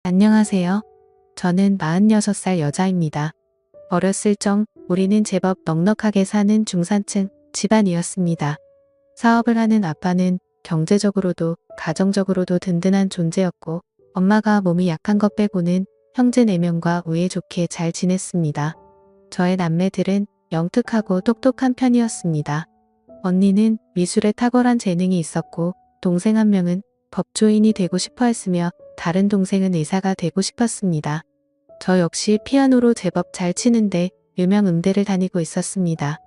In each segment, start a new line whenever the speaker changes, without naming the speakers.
안녕하세요. 저는 46살 여자입니다. 어렸을 적 우리는 제법 넉넉하게 사는 중산층 집안이었습니다. 사업을 하는 아빠는 경제적으로도 가정적으로도 든든한 존재였고, 엄마가 몸이 약한 것 빼고는 형제 4명과 우애 좋게 잘 지냈습니다. 저의 남매들은 영특하고 똑똑한 편이었습니다. 언니는 미술에 탁월한 재능이 있었고, 동생 1명은 법조인이 되고 싶어 했으며, 다른 동생은 의사가 되고 싶었습니다. 저 역시 피아노로 제법 잘 치는데 유명 음대를 다니고 있었습니다.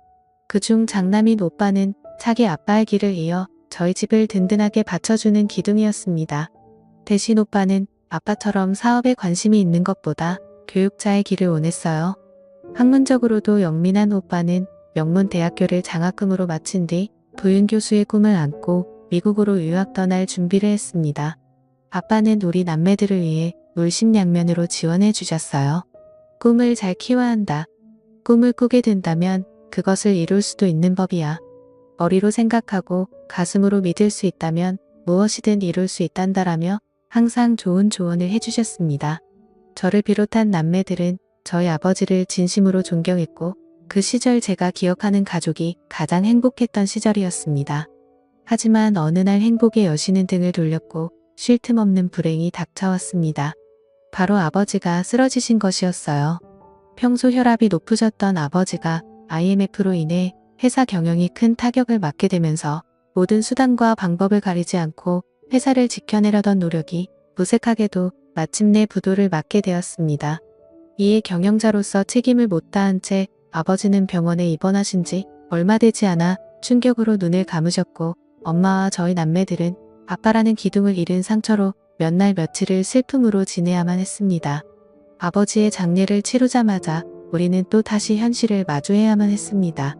그중 장남인 오빠는 자기 아빠의 길을 이어 저희 집을 든든하게 받쳐주는 기둥이었습니다. 대신 오빠는 아빠처럼 사업에 관심이 있는 것보다 교육자의 길을 원했어요. 학문적으로도 영민한 오빠는 명문 대학교를 장학금으로 마친 뒤 부윤 교수의 꿈을 안고 미국으로 유학 떠날 준비를 했습니다. 아빠는 우리 남매들을 위해 물심양면으로 지원해 주셨어요. 꿈을 잘 키워야 한다. 꿈을 꾸게 된다면 그것을 이룰 수도 있는 법이야. 머리로 생각하고 가슴으로 믿을 수 있다면 무엇이든 이룰 수 있단다라며 항상 좋은 조언을 해주셨습니다. 저를 비롯한 남매들은 저희 아버지를 진심으로 존경했고, 그 시절 제가 기억하는 가족이 가장 행복했던 시절이었습니다. 하지만 어느 날 행복의 여신은 등을 돌렸고 쉴 틈 없는 불행이 닥쳐왔습니다. 바로 아버지가 쓰러지신 것이었어요. 평소 혈압이 높으셨던 아버지가 IMF로 인해 회사 경영이 큰 타격을 맞게 되면서 모든 수단과 방법을 가리지 않고 회사를 지켜내려던 노력이 무색하게도 마침내 부도를 맞게 되었습니다. 이에 경영자로서 책임을 못 다한 채 아버지는 병원에 입원하신 지 얼마 되지 않아 충격으로 눈을 감으셨고, 엄마와 저희 남매들은 아빠라는 기둥을 잃은 상처로 몇 날 며칠을 슬픔으로 지내야만 했습니다. 아버지의 장례를 치르자마자 우리는 또 다시 현실을 마주해야만 했습니다.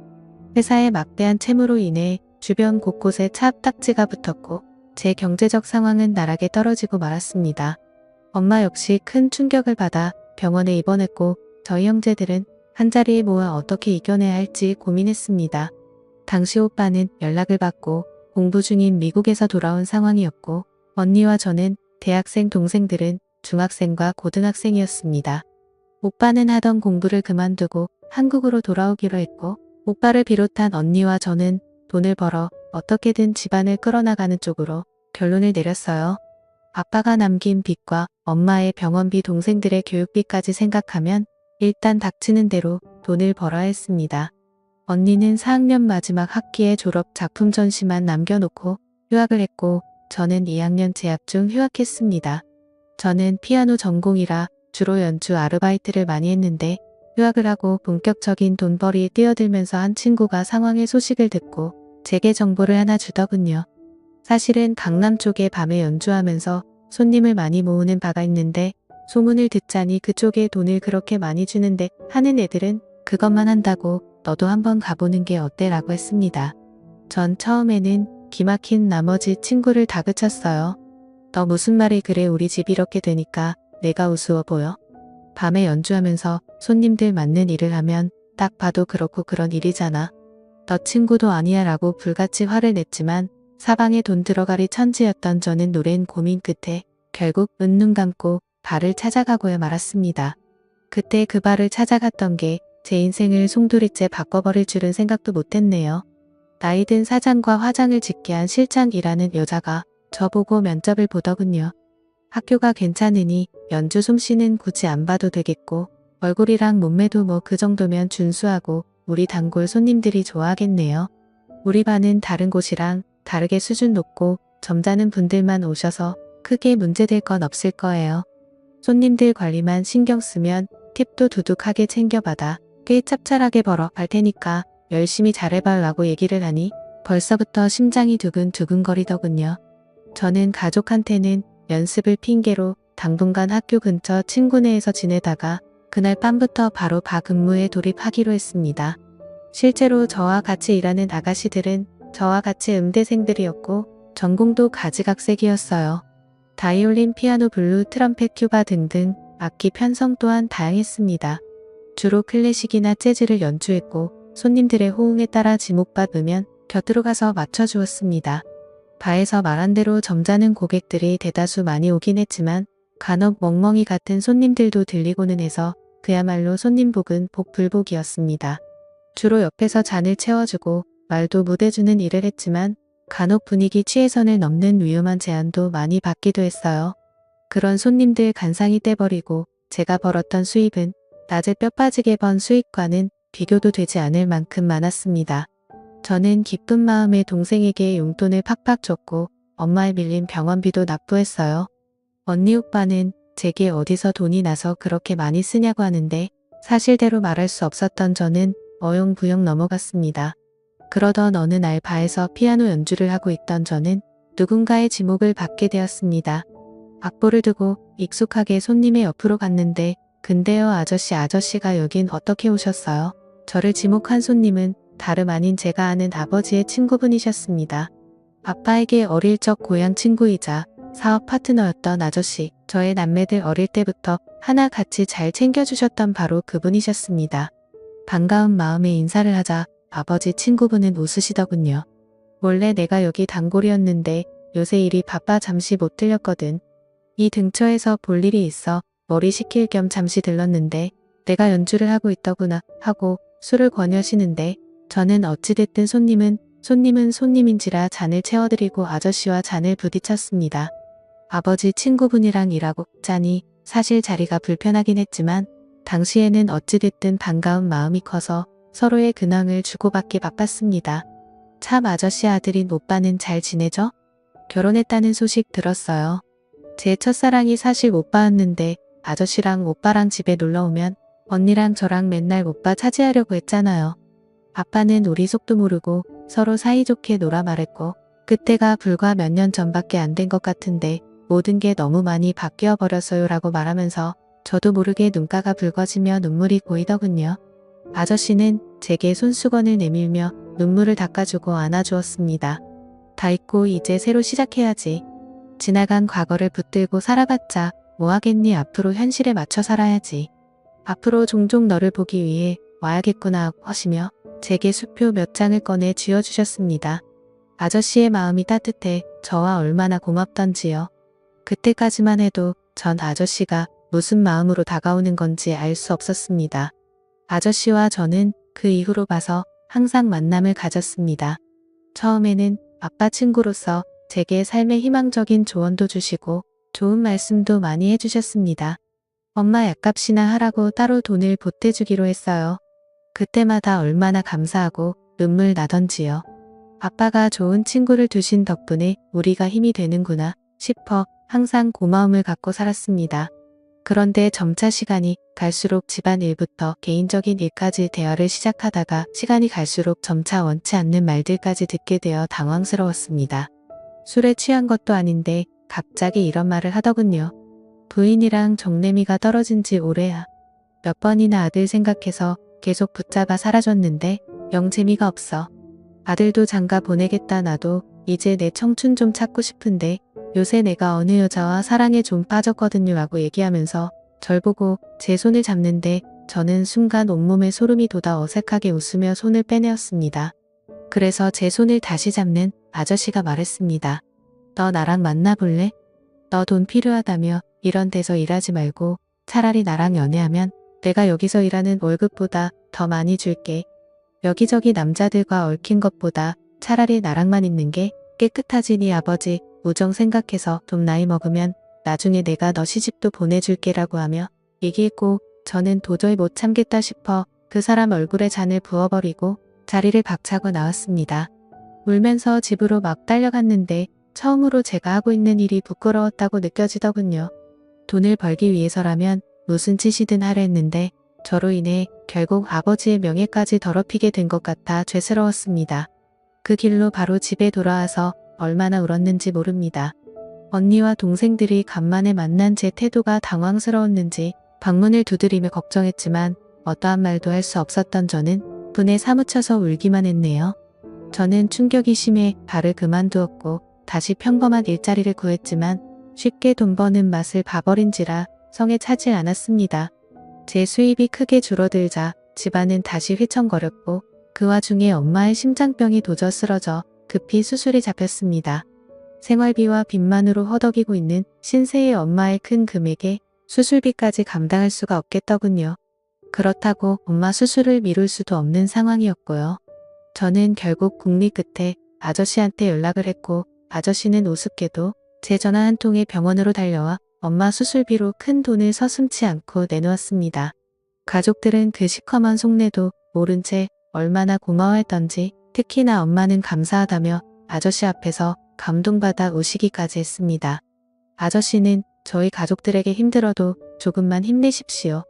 회사의 막대한 채무로 인해 주변 곳곳에 차압딱지가 붙었고, 제 경제적 상황은 나락에 떨어지고 말았습니다. 엄마 역시 큰 충격을 받아 병원에 입원했고, 저희 형제들은 한자리에 모아 어떻게 이겨내야 할지 고민했습니다. 당시 오빠는 연락을 받고 공부 중인 미국에서 돌아온 상황이었고, 언니와 저는 대학생, 동생들은 중학생과 고등학생이었습니다. 오빠는 하던 공부를 그만두고 한국으로 돌아오기로 했고, 오빠를 비롯한 언니와 저는 돈을 벌어 어떻게든 집안을 끌어나가는 쪽으로 결론을 내렸어요. 아빠가 남긴 빚과 엄마의 병원비, 동생들의 교육비까지 생각하면 일단 닥치는 대로 돈을 벌어야 했습니다. 언니는 4학년 마지막 학기에 졸업 작품 전시만 남겨놓고 휴학을 했고, 저는 2학년 재학 중 휴학했습니다. 저는 피아노 전공이라 주로 연주 아르바이트를 많이 했는데, 휴학을 하고 본격적인 돈벌이에 뛰어들면서 한 친구가 상황의 소식을 듣고 제게 정보를 하나 주더군요. 사실은 강남 쪽에 밤에 연주하면서 손님을 많이 모으는 바가 있는데, 소문을 듣자니 그쪽에 돈을 그렇게 많이 주는데 하는 애들은 그것만 한다고 너도 한번 가보는 게 어때? 라고 했습니다. 전 처음에는 기막힌 나머지 친구를 다그쳤어요. 너 무슨 말이 그래? 우리 집 이렇게 되니까 내가 우스워 보여? 밤에 연주하면서 손님들 맞는 일을 하면 딱 봐도 그렇고 그런 일이잖아. 너 친구도 아니야 라고 불같이 화를 냈지만, 사방에 돈 들어가리 천지였던 저는 오랜 고민 끝에 결국 은눈 감고 바를 찾아가고야 말았습니다. 그때 그 바를 찾아갔던 게 제 인생을 송두리째 바꿔버릴 줄은 생각도 못했네요. 나이든 사장과 화장을 짓게 한 실장이라는 여자가 저보고 면접을 보더군요. 학교가 괜찮으니 연주 솜씨는 굳이 안 봐도 되겠고, 얼굴이랑 몸매도 뭐 그 정도면 준수하고 우리 단골 손님들이 좋아하겠네요. 우리 반은 다른 곳이랑 다르게 수준 높고 점잖은 분들만 오셔서 크게 문제될 건 없을 거예요. 손님들 관리만 신경 쓰면 팁도 두둑하게 챙겨받아 꽤 짭짤하게 벌어 갈 테니까 열심히 잘해봐라고 얘기를 하니 벌써부터 심장이 두근두근거리더군요. 저는 가족한테는 연습을 핑계로 당분간 학교 근처 친구네에서 지내다가 그날 밤부터 바로 바 근무에 돌입하기로 했습니다. 실제로 저와 같이 일하는 아가씨들은 저와 같이 음대생들이었고, 전공도 가지각색이었어요. 바이올린, 피아노, 블루, 트럼펫, 튜바 등등 악기 편성 또한 다양했습니다. 주로 클래식이나 재즈를 연주했고, 손님들의 호응에 따라 지목받 으면 곁으로 가서 맞춰주었습니다. 바에서 말한 대로 점잖은 고객들이 대다수 많이 오긴 했지만, 간혹 멍멍이 같은 손님들도 들리고는 해서 그야말로 손님복은 복불복이었습니다. 주로 옆에서 잔을 채워주고 말도 묻어주는 일을 했지만 간혹 분위기 취해선을 넘는 위험한 제안도 많이 받기도 했어요. 그런 손님들 간상히 떼버리고 제가 벌었던 수입은 낮에 뼈 빠지게 번 수익과는 비교도 되지 않을 만큼 많았습니다. 저는 기쁜 마음에 동생에게 용돈을 팍팍 줬고 엄마의 밀린 병원비도 납부했어요. 언니 오빠는 제게 어디서 돈이 나서 그렇게 많이 쓰냐고 하는데 사실대로 말할 수 없었던 저는 어용부용 넘어갔습니다. 그러던 어느 날 바에서 피아노 연주를 하고 있던 저는 누군가의 지목을 받게 되었습니다. 악보를 두고 익숙하게 손님의 옆으로 갔는데 근데요 아저씨가 여긴 어떻게 오셨어요? 저를 지목한 손님은 다름 아닌 제가 아는 아버지의 친구분이셨습니다. 아빠에게 어릴 적 고향 친구이자 사업 파트너였던 아저씨, 저의 남매들 어릴 때부터 하나 같이 잘 챙겨주셨던 바로 그분이셨습니다. 반가운 마음에 인사를 하자 아버지 친구분은 웃으시더군요. 원래 내가 여기 단골이었는데 요새 일이 바빠 잠시 못 들렸거든. 이 근처에서 볼 일이 있어 머리 식힐 겸 잠시 들렀는데 내가 연주를 하고 있더구나 하고 술을 권여시는데 저는 어찌됐든 손님은 손님인지라 잔을 채워드리고 아저씨와 잔을 부딪혔습니다. 아버지 친구분이랑 일하고 자니 사실 자리가 불편하긴 했지만 당시에는 어찌됐든 반가운 마음이 커서 서로의 근황을 주고받기 바빴습니다. 참 아저씨 아들인 오빠는 잘 지내죠? 결혼했다는 소식 들었어요. 제 첫사랑이 사실 오빠였는데 아저씨랑 오빠랑 집에 놀러오면 언니랑 저랑 맨날 오빠 차지하려고 했잖아요. 아빠는 우리 속도 모르고 서로 사이좋게 놀아 말했고 그때가 불과 몇 년 전밖에 안 된 것 같은데 모든 게 너무 많이 바뀌어 버렸어요 라고 말하면서 저도 모르게 눈가가 붉어지며 눈물이 고이더군요. 아저씨는 제게 손수건을 내밀며 눈물을 닦아주고 안아주었습니다. 다 잊고 이제 새로 시작해야지. 지나간 과거를 붙들고 살아봤자 뭐하겠니 앞으로 현실에 맞춰 살아야지. 앞으로 종종 너를 보기 위해 와야겠구나 하시며 제게 수표 몇 장을 꺼내 쥐어주셨습니다. 아저씨의 마음이 따뜻해 저와 얼마나 고맙던지요. 그때까지만 해도 전 아저씨가 무슨 마음으로 다가오는 건지 알 수 없었습니다. 아저씨와 저는 그 이후로 봐서 항상 만남을 가졌습니다. 처음에는 아빠 친구로서 제게 삶의 희망적인 조언도 주시고 좋은 말씀도 많이 해주셨습니다. 엄마 약값이나 하라고 따로 돈을 보태주기로 했어요. 그때마다 얼마나 감사하고 눈물 나던지요. 아빠가 좋은 친구를 두신 덕분에 우리가 힘이 되는구나 싶어 항상 고마움을 갖고 살았습니다. 그런데 점차 시간이 갈수록 집안 일부터 개인적인 일까지 대화를 시작하다가 시간이 갈수록 점차 원치 않는 말들까지 듣게 되어 당황스러웠습니다. 술에 취한 것도 아닌데 갑자기 이런 말을 하더군요. 부인이랑 정내미가 떨어진 지 오래야. 몇 번이나 아들 생각해서 계속 붙잡아 살아줬는데 영 재미가 없어. 아들도 장가 보내겠다 나도 이제 내 청춘 좀 찾고 싶은데 요새 내가 어느 여자와 사랑에 좀 빠졌거든요 라고 얘기하면서 절 보고 제 손을 잡는데 저는 순간 온몸에 소름이 돋아 어색하게 웃으며 손을 빼내었습니다. 그래서 제 손을 다시 잡는 아저씨가 말했습니다. 너 나랑 만나볼래? 너 돈 필요하다며 이런 데서 일하지 말고 차라리 나랑 연애하면 내가 여기서 일하는 월급보다 더 많이 줄게. 여기저기 남자들과 얽힌 것보다 차라리 나랑만 있는 게 깨끗하지. 네 아버지 우정 생각해서 좀 나이 먹으면 나중에 내가 너 시집도 보내줄게라고 하며 얘기했고 저는 도저히 못 참겠다 싶어 그 사람 얼굴에 잔을 부어버리고 자리를 박차고 나왔습니다. 울면서 집으로 막 달려갔는데 처음으로 제가 하고 있는 일이 부끄러웠다고 느껴지더군요. 돈을 벌기 위해서라면 무슨 짓이든 하려 했는데 저로 인해 결국 아버지의 명예까지 더럽히게 된 것 같아 죄스러웠습니다. 그 길로 바로 집에 돌아와서 얼마나 울었는지 모릅니다. 언니와 동생들이 간만에 만난 제 태도가 당황스러웠는지 방문을 두드리며 걱정했지만 어떠한 말도 할 수 없었던 저는 분에 사무쳐서 울기만 했네요. 저는 충격이 심해 발을 그만두었고 다시 평범한 일자리를 구했지만 쉽게 돈 버는 맛을 봐버린지라 성에 차지 않았습니다. 제 수입이 크게 줄어들자 집안은 다시 휘청거렸고 그 와중에 엄마의 심장병이 도져 쓰러져 급히 수술이 잡혔습니다. 생활비와 빚만으로 허덕이고 있는 신세의 엄마의 큰 금액에 수술비까지 감당할 수가 없겠더군요. 그렇다고 엄마 수술을 미룰 수도 없는 상황이었고요. 저는 결국 국리 끝에 아저씨한테 연락을 했고 아저씨는 우습게도 제 전화 한 통에 병원으로 달려와 엄마 수술비로 큰 돈을 서슴지 않고 내놓았습니다. 가족들은 그 시커먼 속내도 모른 채 얼마나 고마워했던지 특히나 엄마는 감사하다며 아저씨 앞에서 감동받아 우시기까지 했습니다. 아저씨는 저희 가족들에게 힘들어도 조금만 힘내십시오.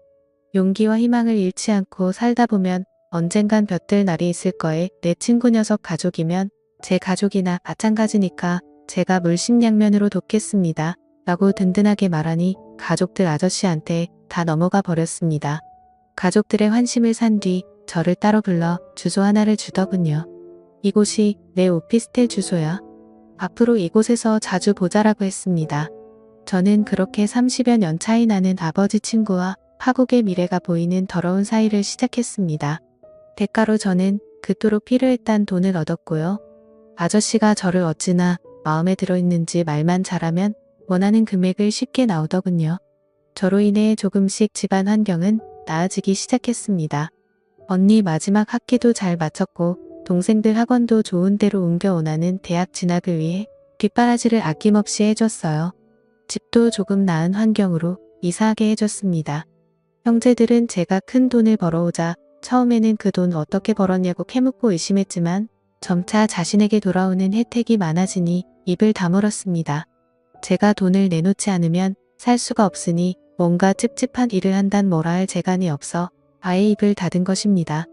용기와 희망을 잃지 않고 살다 보면 언젠간 볕들 날이 있을 거에 내 친구 녀석 가족이면 제 가족이나 마찬가지니까 제가 물심양면으로 돕겠습니다. 라고 든든하게 말하니 가족들 아저씨한테 다 넘어가 버렸습니다. 가족들의 환심을 산 뒤 저를 따로 불러 주소 하나를 주더군요. 이곳이 내 오피스텔 주소야. 앞으로 이곳에서 자주 보자라고 했습니다. 저는 그렇게 30여 년 차이 나는 아버지 친구와 파국의 미래가 보이는 더러운 사이를 시작했습니다. 대가로 저는 그토록 필요했던 돈을 얻었고요. 아저씨가 저를 어찌나 마음에 들어있는지 말만 잘하면 원하는 금액을 쉽게 나오더군요. 저로 인해 조금씩 집안 환경은 나아지기 시작했습니다. 언니 마지막 학기도 잘 마쳤고 동생들 학원도 좋은 데로 옮겨 원하는 대학 진학을 위해 뒷바라지를 아낌없이 해줬어요. 집도 조금 나은 환경으로 이사하게 해줬습니다. 형제들은 제가 큰 돈을 벌어오자 처음에는 그 돈 어떻게 벌었냐고 캐묻고 의심했지만 점차 자신에게 돌아오는 혜택이 많아지니 입을 다물었습니다. 제가 돈을 내놓지 않으면 살 수가 없으니 뭔가 찝찝한 일을 한단 뭐라 할 재간이 없어 아예 입을 닫은 것입니다.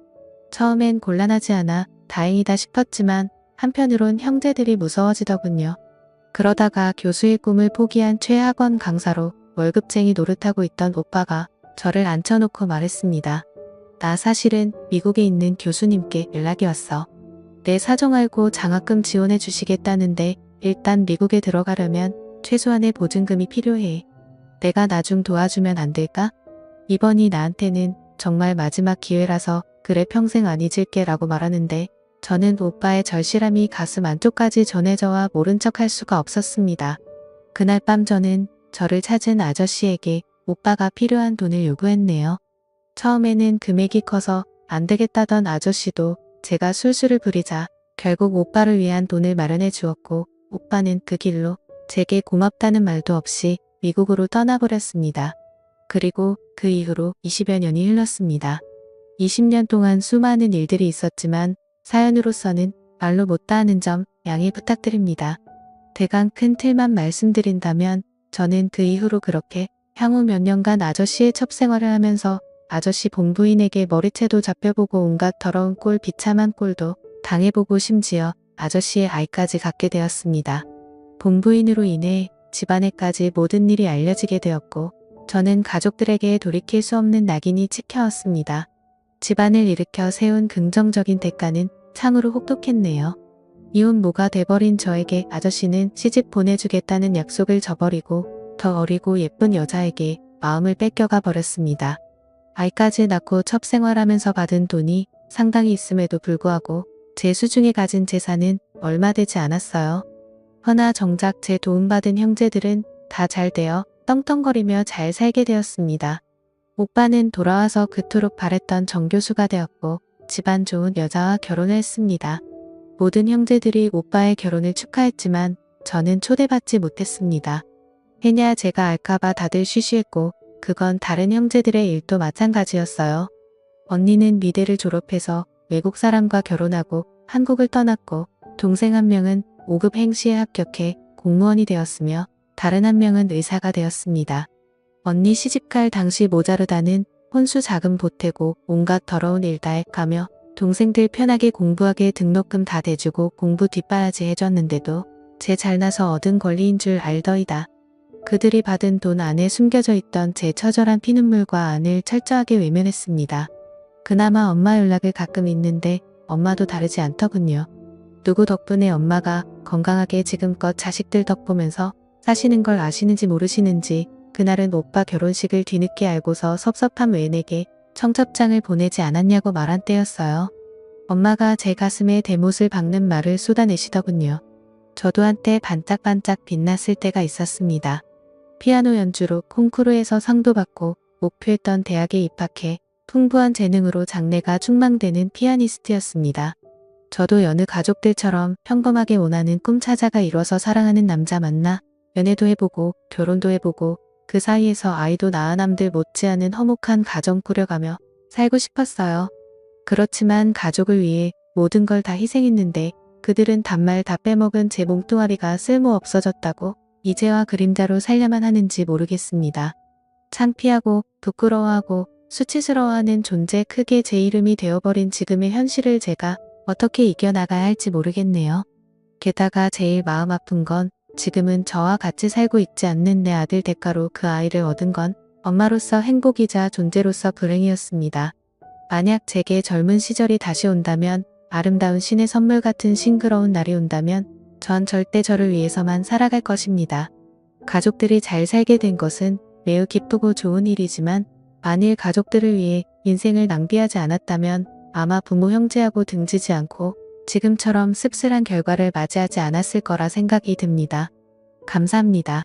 처음엔 곤란하지 않아 다행이다 싶었지만 한편으론 형제들이 무서워지더군요. 그러다가 교수의 꿈을 포기한 최학원 강사로 월급쟁이 노릇하고 있던 오빠가 저를 앉혀놓고 말했습니다. 나 사실은 미국에 있는 교수님께 연락이 왔어. 내 사정 알고 장학금 지원해 주시겠다는데 일단 미국에 들어가려면 최소한의 보증금이 필요해. 내가 나중 도와주면 안 될까? 이번이 나한테는 정말 마지막 기회라서 그래 평생 안 잊을게 라고 말하는데 저는 오빠의 절실함이 가슴 안쪽까지 전해져와 모른 척 할 수가 없었습니다. 그날 밤 저는 저를 찾은 아저씨에게 오빠가 필요한 돈을 요구했네요. 처음에는 금액이 커서 안 되겠다던 아저씨도 제가 술수를 부리자 결국 오빠를 위한 돈을 마련해 주었고 오빠는 그 길로 제게 고맙다는 말도 없이 미국으로 떠나버렸습니다. 그리고 그 이후로 20여 년이 흘렀습니다. 20년 동안 수많은 일들이 있었지만 사연으로서는 말로 못다하는 점 양해 부탁드립니다. 대강 큰 틀만 말씀드린다면 저는 그 이후로 그렇게 향후 몇 년간 아저씨의 첩생활을 하면서 아저씨 본부인에게 머리채도 잡혀보고 온갖 더러운 꼴 비참한 꼴도 당해보고 심지어 아저씨의 아이까지 갖게 되었습니다. 본부인으로 인해 집안에까지 모든 일이 알려지게 되었고 저는 가족들에게 돌이킬 수 없는 낙인이 찍혀왔습니다. 집안을 일으켜 세운 긍정적인 대가는 참으로 혹독했네요. 이혼모가 돼버린 저에게 아저씨는 시집 보내주겠다는 약속을 저버리고 더 어리고 예쁜 여자에게 마음을 뺏겨가 버렸습니다. 아이까지 낳고 첩생활하면서 받은 돈이 상당히 있음에도 불구하고 제 수중에 가진 재산은 얼마 되지 않았어요. 허나 정작 제 도움받은 형제들은 다 잘 되어 떵떵거리며 잘 살게 되었습니다. 오빠는 돌아와서 그토록 바랬던 정교수가 되었고 집안 좋은 여자와 결혼을 했습니다. 모든 형제들이 오빠의 결혼을 축하했지만 저는 초대받지 못했습니다. 해냐 제가 알까봐 다들 쉬쉬했고 그건 다른 형제들의 일도 마찬가지였어요. 언니는 미대를 졸업해서 외국 사람과 결혼하고 한국을 떠났고 동생 한 명은 5급 행시에 합격해 공무원이 되었으며 다른 한 명은 의사가 되었습니다. 언니 시집갈 당시 모자르다는 혼수 자금 보태고 온갖 더러운 일 다 해가며 동생들 편하게 공부하게 등록금 다 대주고 공부 뒷바라지 해줬는데도 제 잘나서 얻은 권리인 줄 알더이다. 그들이 받은 돈 안에 숨겨져 있던 제 처절한 피눈물과 안을 철저하게 외면했습니다. 그나마 엄마 연락을 가끔 있는데 엄마도 다르지 않더군요. 누구 덕분에 엄마가 건강하게 지금껏 자식들 덕 보면서 사시는 걸 아시는지 모르시는지 그날은 오빠 결혼식을 뒤늦게 알고서 섭섭함 외내게 청첩장을 보내지 않았냐고 말한 때였어요. 엄마가 제 가슴에 대못을 박는 말을 쏟아내시더군요. 저도 한때 반짝반짝 빛났을 때가 있었습니다. 피아노 연주로 콩쿠르에서 상도 받고 목표했던 대학에 입학해 풍부한 재능으로 장래가 촉망되는 피아니스트였습니다. 저도 여느 가족들처럼 평범하게 원하는 꿈 찾아가 이뤄서 사랑하는 남자 만나 연애도 해보고 결혼도 해보고 그 사이에서 아이도 낳아 남들 못지않은 화목한 가정 꾸려가며 살고 싶었어요. 그렇지만 가족을 위해 모든 걸 다 희생했는데 그들은 단말 다 빼먹은 제 몸뚱아리가 쓸모 없어졌다고 이제와 그림자로 살려만 하는지 모르겠습니다. 창피하고 부끄러워하고 수치스러워하는 존재 크게 제 이름이 되어버린 지금의 현실을 제가 어떻게 이겨나가야 할지 모르겠네요. 게다가 제일 마음 아픈 건 지금은 저와 같이 살고 있지 않는 내 아들 대가로 그 아이를 얻은 건 엄마로서 행복이자 존재로서 불행이었습니다. 만약 제게 젊은 시절이 다시 온다면, 아름다운 신의 선물 같은 싱그러운 날이 온다면 전 절대 저를 위해서만 살아갈 것입니다. 가족들이 잘 살게 된 것은 매우 기쁘고 좋은 일이지만 만일 가족들을 위해 인생을 낭비하지 않았다면 아마 부모 형제하고 등지지 않고 지금처럼 씁쓸한 결과를 맞이하지 않았을 거라 생각이 듭니다. 감사합니다.